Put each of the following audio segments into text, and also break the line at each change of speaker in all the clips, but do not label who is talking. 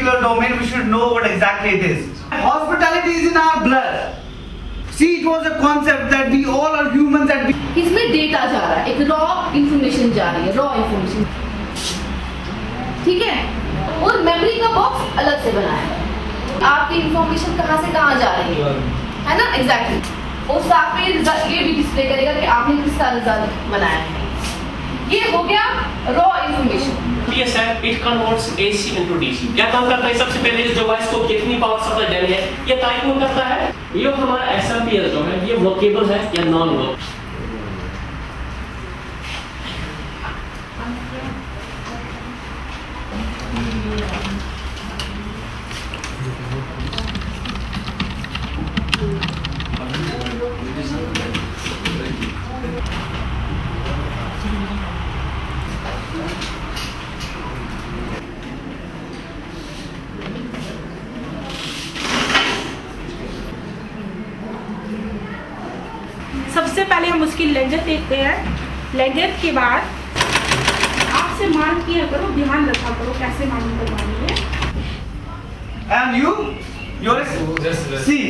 particular domain, we should know what exactly it is. Hospitality is in our blood. See, it was a concept that we all are humans that we...
इसमें data जा रहा है, एक raw information जा रही है, raw information, ठीक है। और मेमोरी का बॉक्स अलग से बना है, आपकी इंफॉर्मेशन कहाँ से कहाँ जा रही है ना, एग्जैक्टली। और साथ में ये भी डिस्प्ले करेगा कि आपने किसका रिजल्ट बनाया है। ये हो गया raw information.
PSF it converts AC into DC। क्या काम करता है? सबसे पहले इस डिवाइस को कितनी पावर सप्लाई देनी है ये तय करता है। ये हमारा SMPS जो है ये वर्केबल है या नॉन वर्क।
सबसे पहले हम उसकी लेंजर देखते हैं। लेंजर के बाद आपसे मान किया करो, ध्यान रखा करो कैसे मान करवानी है।
And you? Yours? See.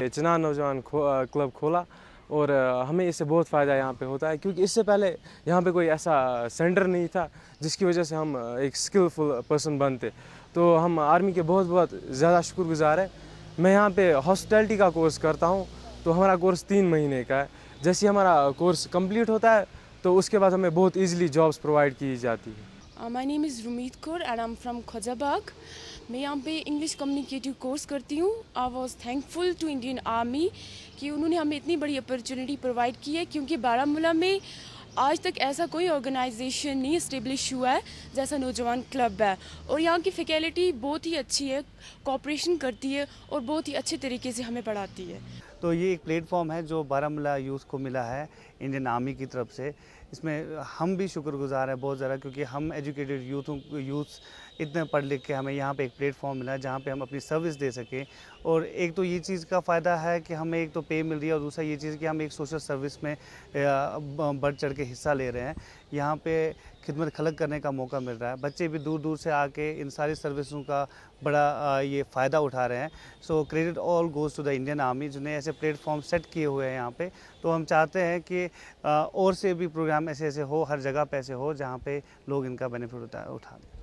चिनार नौजवान क्लब खोला और हमें इससे बहुत फ़ायदा यहाँ पे होता है, क्योंकि इससे पहले यहाँ पे कोई ऐसा सेंटर नहीं था जिसकी वजह से हम एक स्किलफुल पर्सन बनते। तो हम आर्मी के बहुत बहुत ज़्यादा शुक्रगुजार है। मैं यहाँ पे हॉस्पिटैलिटी का कोर्स करता हूँ, तो हमारा कोर्स 3 महीने का है। जैसे हमारा कोर्स कंप्लीट होता है तो उसके बाद हमें बहुत ईजिली जॉब्स प्रोवाइड की जाती है।
My name is Rumit Kaur and I'm from Khojabagh। मैं यहाँ पे इंग्लिश कम्युनिकेटिव कोर्स करती हूँ। I was thankful to Indian army कि उन्होंने हमें इतनी बड़ी अपॉर्चुनिटी प्रोवाइड की है, क्योंकि बारामूला में आज तक ऐसा कोई ऑर्गेनाइजेशन नहीं इस्टेब्लिश हुआ है जैसा नौजवान क्लब है। और यहाँ की फैकल्टी बहुत ही अच्छी है, कोऑपरेशन करती है और बहुत ही अच्छे तरीके से हमें पढ़ाती है।
तो ये एक प्लेटफॉर्म है जो बारामूला यूथ को मिला है इंडियन आर्मी की तरफ से। इसमें हम भी शुक्रगुजार हैं बहुत ज़्यादा, क्योंकि हम एजुकेटेड यूथ्स इतने पढ़ लिख के हमें यहाँ पे एक प्लेटफॉर्म मिला है जहाँ पे हम अपनी सर्विस दे सकें। और एक तो ये चीज़ का फ़ायदा है कि हमें एक तो पे मिल रही है, और दूसरा ये चीज़ कि हम एक सोशल सर्विस में बढ़ चढ़ के हिस्सा ले रहे हैं। यहाँ पे खिदमत खलक करने का मौका मिल रहा है। बच्चे भी दूर दूर से आके इन सारी सर्विसों का बड़ा ये फ़ायदा उठा रहे हैं। So credit all goes to the Indian army जिन्हें ऐसे प्लेटफॉर्म सेट किए हुए हैं यहाँ पे। तो हम चाहते हैं कि और से भी प्रोग्राम ऐसे ऐसे हो, हर जगह पे ऐसे हो जहाँ पे लोग इनका बेनिफिट उठाएं।